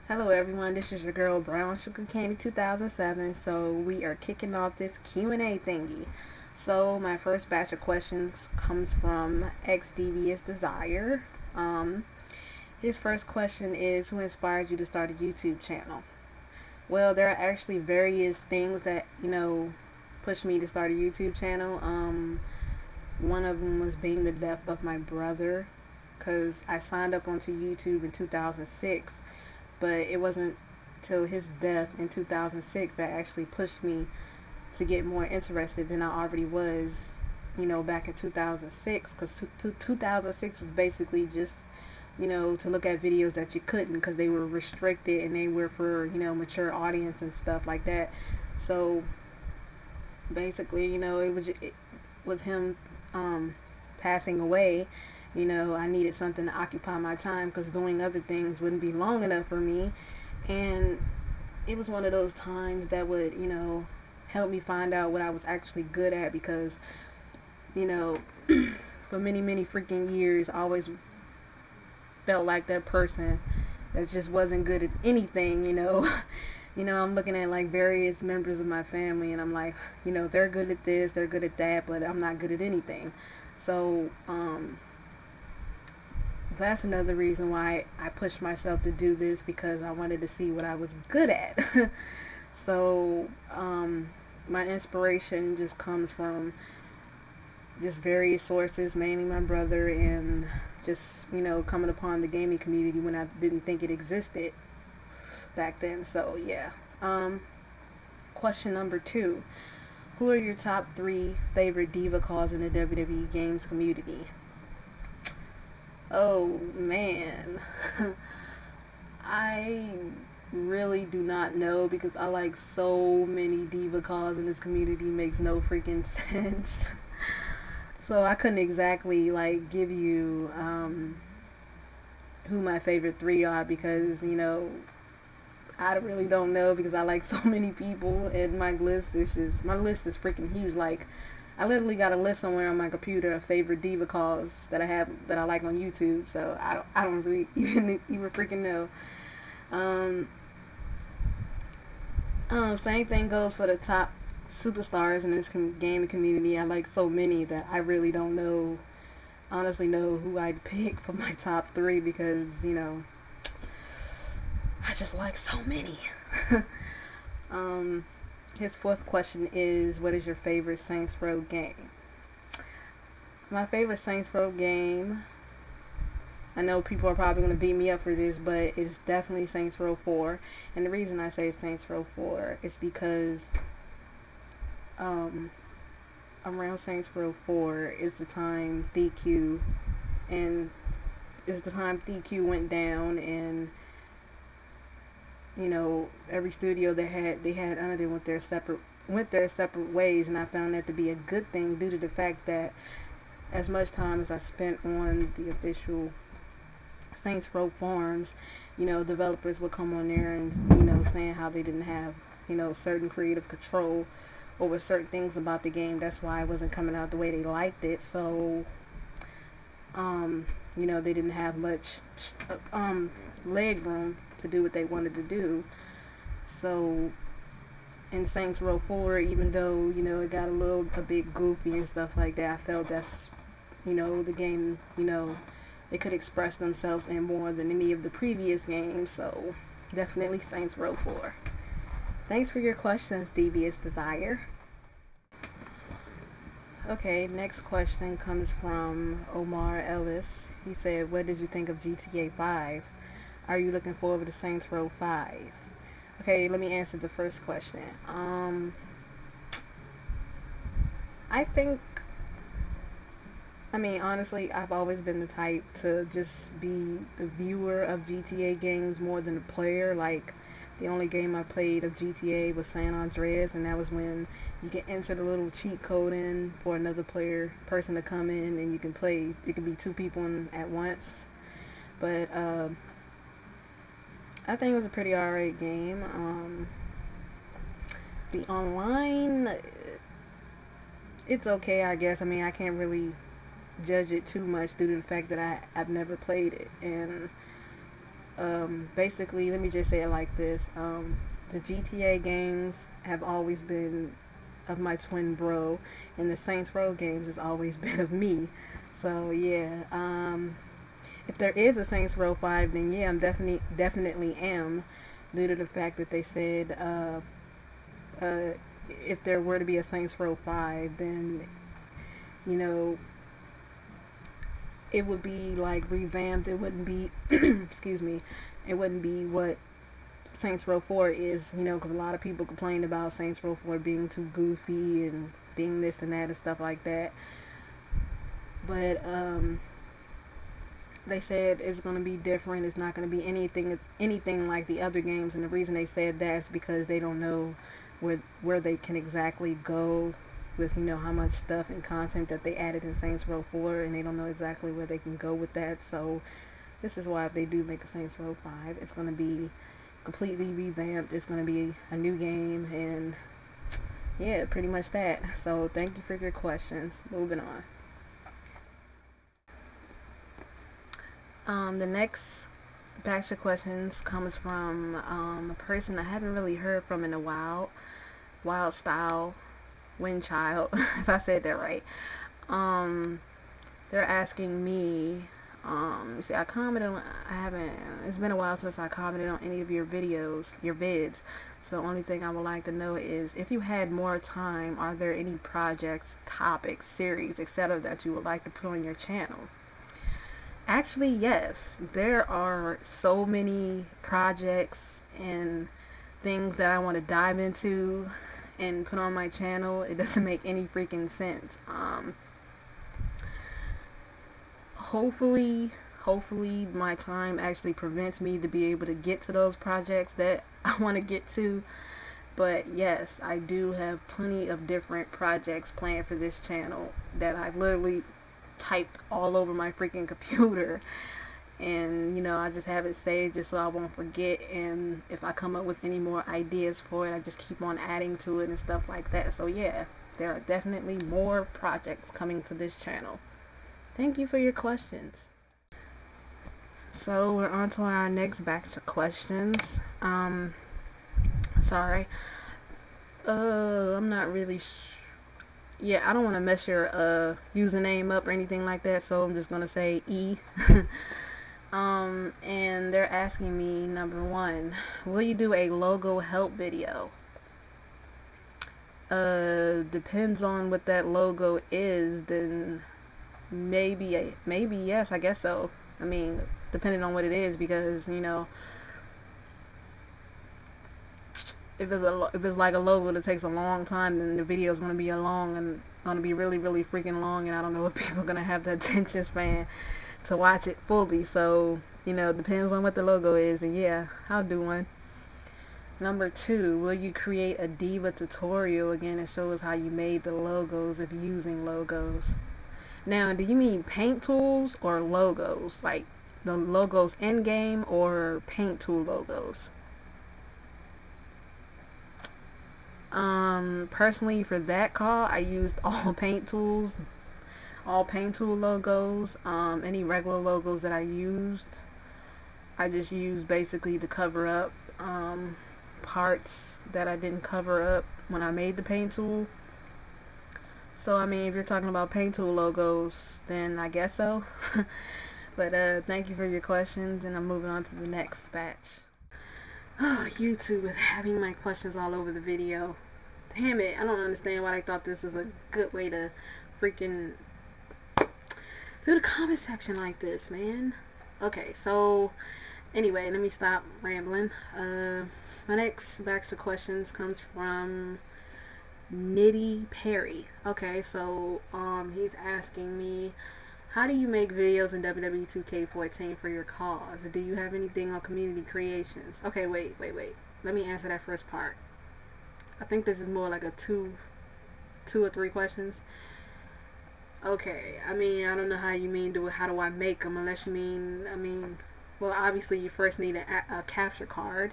Hello everyone, this is your girl Brownsugarcandie2007. So we are kicking off this Q&A thingy. So my first batch of questions comes from X Devious Desire. His first question is, who inspired you to start a YouTube channel? Well, there are actually various things that, pushed me to start a YouTube channel. One of them was being the death of my brother, because I signed up onto YouTube in 2006, but it wasn't till his death in 2006 that actually pushed me to get more interested than I already was, back in 2006, because 2006 was basically just, to look at videos that you couldn't, because they were restricted and they were for, mature audience and stuff like that. So basically, with him passing away, I needed something to occupy my time, because doing other things wouldn't be long enough for me. And it was one of those times that would, help me find out what I was actually good at, because, for many, many freaking years, I always felt like that person that just wasn't good at anything. I'm looking at like various members of my family, and I'm like, they're good at this, they're good at that, but I'm not good at anything. So, that's another reason why I pushed myself to do this, because I wanted to see what I was good at. So, my inspiration just comes from just various sources, mainly my brother, and just, coming upon the gaming community when I didn't think it existed back then. So, yeah. Question number 2. Who are your top 3 favorite diva calls in the WWE games community? Oh, man. I really do not know, because I like so many diva calls in this community. Makes no freaking sense. So I couldn't exactly like give you who my favorite 3 are, because I really don't know, because I like so many people, and my list is freaking huge. Like, I literally got a list somewhere on my computer of favorite diva calls that I like on YouTube. So I don't really even freaking know. Same thing goes for the top superstars in this gaming community. I like so many that I really don't honestly know who I'd pick for my top 3, because I just like so many. His fourth question is, what is your favorite Saints Row game? My favorite Saints Row game, I know people are probably going to beat me up for this, but it's definitely Saints Row 4. And the reason I say Saints Row 4 is because around Saints Row 4 is the time DQ went down, and every studio they had under them went their separate ways, and I found that to be a good thing, due to the fact that as much time as I spent on the official Saints Row forums, developers would come on there and saying how they didn't have certain creative control over certain things about the game. That's why it wasn't coming out the way they liked it. So they didn't have much leg room to do what they wanted to do. So in Saints Row 4, even though it got a bit goofy and stuff like that, I felt that's the game, they could express themselves in more than any of the previous games. So definitely Saints Row 4. Thanks for your questions, Devious Desire. Okay, next question comes from Omar Ellis. He said, what did you think of GTA 5? Are you looking forward to Saints Row 5? Okay, let me answer the first question. Honestly, I've always been the type to just be the viewer of GTA games more than the player. Like, the only game I played of GTA was San Andreas, and that was when you can enter the little cheat code in for another person to come in, and you can play. It can be 2 people at once. But I think it was a pretty alright game. The online, it's okay, I guess. I can't really judge it too much due to the fact that I've never played it, and basically, let me just say it like this. The GTA games have always been of my twin bro, and the Saints Row games has always been of me. So yeah, if there is a Saints Row 5, then yeah, I'm definitely am, due to the fact that they said if there were to be a Saints Row 5, then you know it would be like revamped. It wouldn't be excuse me, it wouldn't be what Saints Row 4 is, because a lot of people complained about Saints Row 4 being too goofy and being this and that and stuff like that. But they said it's going to be different. It's not going to be anything like the other games, and the reason they said that is because they don't know where they can exactly go with how much stuff and content that they added in Saints Row 4, and they don't know exactly where they can go with that. So this is why if they do make a Saints Row 5, it's going to be completely revamped. It's going to be a new game, and yeah, pretty much that. So thank you for your questions. Moving on. The next Bachelor Questions comes from a person I haven't really heard from in a while. Wild Style Windchild, if I said that right. They're asking me, see, I commented on, it's been a while since I commented on any of your videos, your vids. So the only thing I would like to know is, if you had more time, are there any projects, topics, series, etc. that you would like to put on your channel? Actually, yes. There are so many projects and things that I want to dive into and put on my channel. It doesn't make any freaking sense. Hopefully my time actually prevents me to be able to get to those projects that I want to get to. But yes, I do have plenty of different projects planned for this channel that I've literally typed all over my freaking computer, and I just have it saved just so I won't forget, and if I come up with any more ideas for it, I just keep on adding to it and stuff like that. So yeah, there are definitely more projects coming to this channel. Thank you for your questions. So we're on to our next batch of questions. Sorry, I'm not really yeah, I don't want to mess your username up or anything like that, so I'm just gonna say E. And they're asking me, number one, will you do a logo help video? Depends on what that logo is. Then maybe yes, I guess so. I mean, depending on what it is, because if it's like a logo that takes a long time, then the video is going to be really freaking long, and I don't know if people are going to have the attention span to watch it fully. So depends on what the logo is, and yeah, I'll do one. Number two, will you create a diva tutorial again and show us how you made the logos if using logos? Now, do you mean paint tools or logos, like the logos in game, or paint tool logos? Personally, for that call, I used all paint tool logos. Any regular logos that I used, I just used basically to cover up parts that I didn't cover up when I made the paint tool. So I mean, if you're talking about paint tool logos, then I guess so. But thank you for your questions, and I'm moving on to the next batch. Oh, YouTube with having my questions all over the video. Damn it, I don't understand why they thought this was a good way to freaking do the comment section like this, man. Okay, so anyway, let me stop rambling. My next batch of questions comes from Nitty Perry. Okay, so he's asking me, how do you make videos in WWE 2K14 for your cause? Do you have anything on community creations? Okay, wait. Let me answer that first part. I think this is more like a two or three questions. Okay, I mean, I don't know how you mean how do I make them, unless you mean, well, obviously you first need a capture card.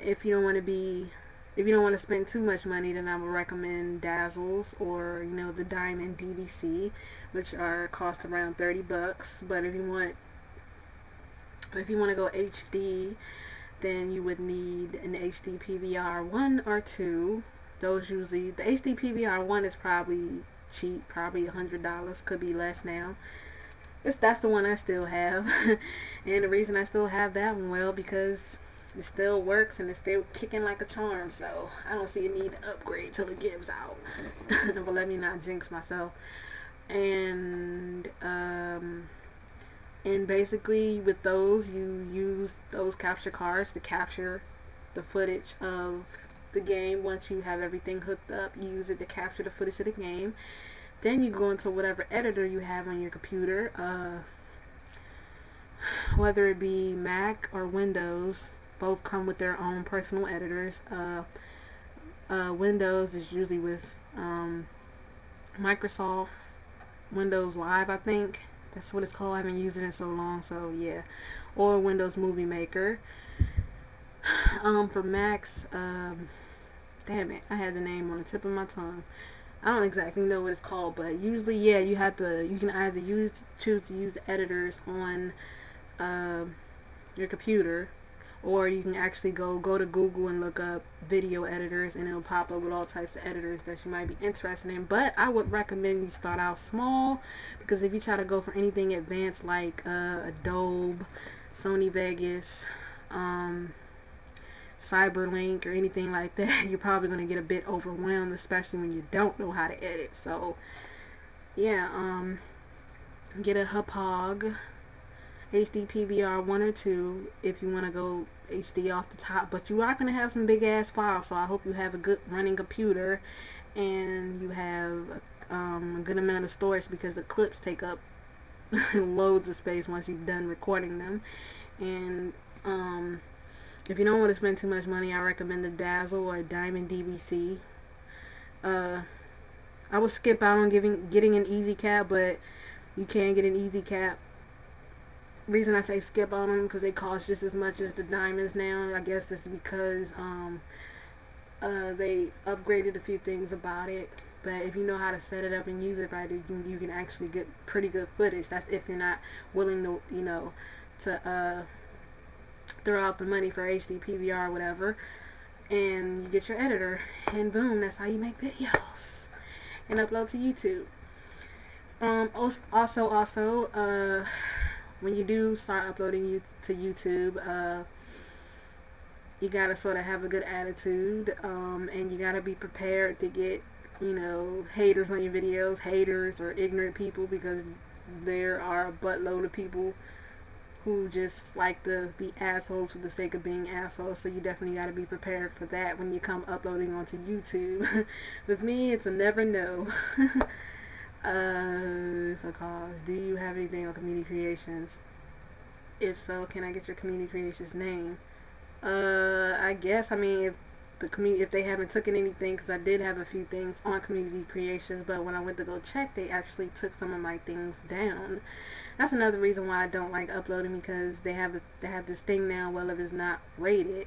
If you don't want to spend too much money, then I would recommend Dazzles or the Diamond DVC, which cost around $30. But if you want If you want to go HD, then you would need an HD PVR 1 or 2. Those usually, the HD PVR 1 is probably cheap, probably $100, could be less now. That's the one I still have. And the reason I still have that one, well, because it still works and it's still kicking like a charm, so I don't see a need to upgrade till it gives out. But let me not jinx myself. And basically with those, you use those capture cards to capture the footage of the game. Once you have everything hooked up, you use it to capture the footage of the game. Then you go into whatever editor you have on your computer, whether it be Mac or Windows. Both come with their own personal editors. Windows is usually with Microsoft Windows Live, I think. That's what it's called. I haven't used it in so long, so yeah. Or Windows Movie Maker. For Macs, damn it, I had the name on the tip of my tongue. I don't exactly know what it's called, but usually, yeah, you can either choose to use the editors on your computer, or you can actually go to Google and look up video editors, and it'll pop up with all types of editors that you might be interested in. But I would recommend you start out small, because if you try to go for anything advanced like Adobe, Sony Vegas, Cyberlink, or anything like that, you're probably going to get a bit overwhelmed, especially when you don't know how to edit. So yeah, get a Hauppauge HD PVR 1 or 2 if you want to go HD off the top, but you are going to have some big ass files, so I hope you have a good running computer and you have a good amount of storage, because the clips take up loads of space once you've done recording them. And if you don't want to spend too much money, I recommend the Dazzle or Diamond DVC. I would skip out on getting an easy cap, but you can get an easy cap. Reason I say skip on them, because they cost just as much as the diamonds now. I guess it's because they upgraded a few things about it. But if you know how to set it up and use it right, you can actually get pretty good footage. That's if you're not willing to, to throw out the money for HD PVR or whatever. And you get your editor, and boom, that's how you make videos and upload to YouTube. Also, when you do start uploading to YouTube, you gotta sort of have a good attitude, and you gotta be prepared to get, haters on your videos, haters or ignorant people, because there are a buttload of people who just like to be assholes for the sake of being assholes. So you definitely gotta be prepared for that when you come uploading onto YouTube. With me, it's a never know. Do you have anything on Community Creations? If so, can I get your Community Creations name? I guess, if they haven't taken anything, because I did have a few things on Community Creations, but when I went to go check, they actually took some of my things down. That's another reason why I don't like uploading, because they have this thing now, well, if it's not rated,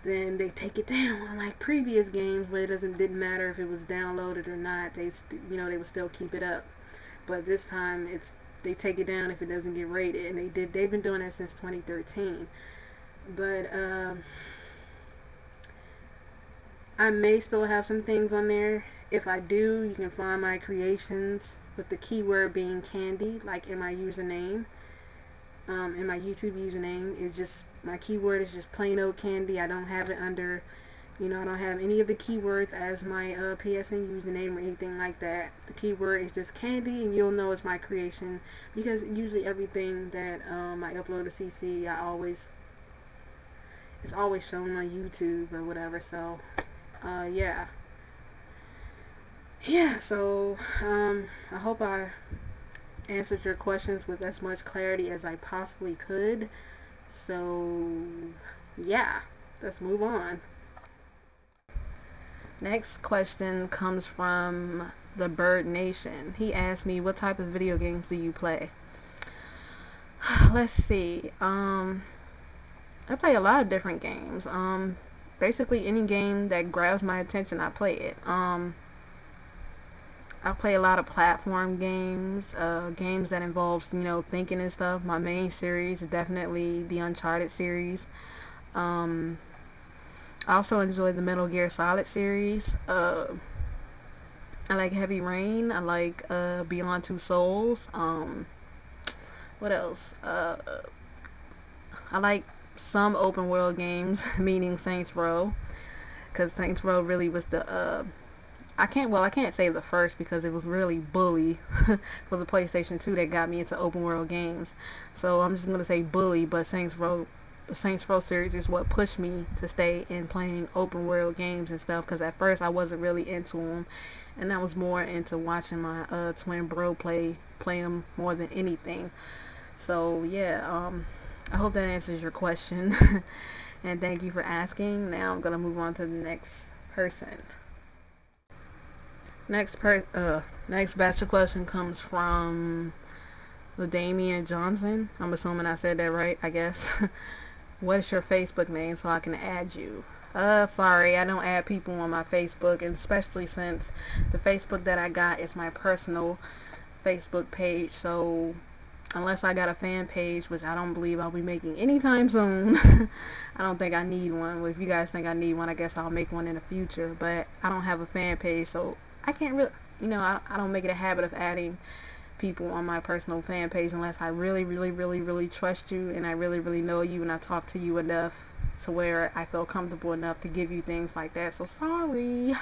then they take it down. Unlike previous games where it didn't matter if it was downloaded or not, they would still keep it up. But this time they take it down if it doesn't get rated, and they've been doing that since 2013. But I may still have some things on there. If I do, you can find my creations with the keyword being candy, like in my username. In my YouTube username, is just, my keyword is just plain old candy. I don't have it under, I don't have any of the keywords as my PSN username or anything like that. The keyword is just candy, and you'll know it's my creation, because usually everything that I upload to CC, it's always shown on YouTube or whatever. So yeah, so I hope I answered your questions with as much clarity as I possibly could. So yeah, let's move on. Next question comes from the Bird Nation. He asked me, what type of video games do you play? Let's see. I play a lot of different games. Basically any game that grabs my attention, I play it. I play a lot of platform games, games that involves, thinking and stuff. My main series is definitely the Uncharted series. Um, I also enjoy the Metal Gear Solid series. I like Heavy Rain. I like Beyond Two Souls. What else? I like some open world games, meaning Saints Row, because Saints Row really was the I can't say the first because it was really Bully for the PlayStation 2 that got me into open world games. So I'm just gonna say Bully, but the Saints Row series is what pushed me to stay in playing open world games and stuff. Because at first I wasn't really into them, and I was more into watching my twin bro play them more than anything. So yeah, I hope that answers your question, and thank you for asking. Now I'm gonna move on to the next person. Next bachelor question comes from Damian Johnson. I'm assuming I said that right, I guess. What is your Facebook name so I can add you? Sorry, I don't add people on my Facebook, and especially since the Facebook that I got is my personal Facebook page, so unless I got a fan page, which I don't believe I'll be making anytime soon, I don't think I need one. Well, if you guys think I need one, I guess I'll make one in the future, but I don't have a fan page, so I can't really, I don't make it a habit of adding people on my personal fan page unless I really, really, really, really trust you, and I really, really know you, and I talk to you enough to where I feel comfortable enough to give you things like that. So sorry.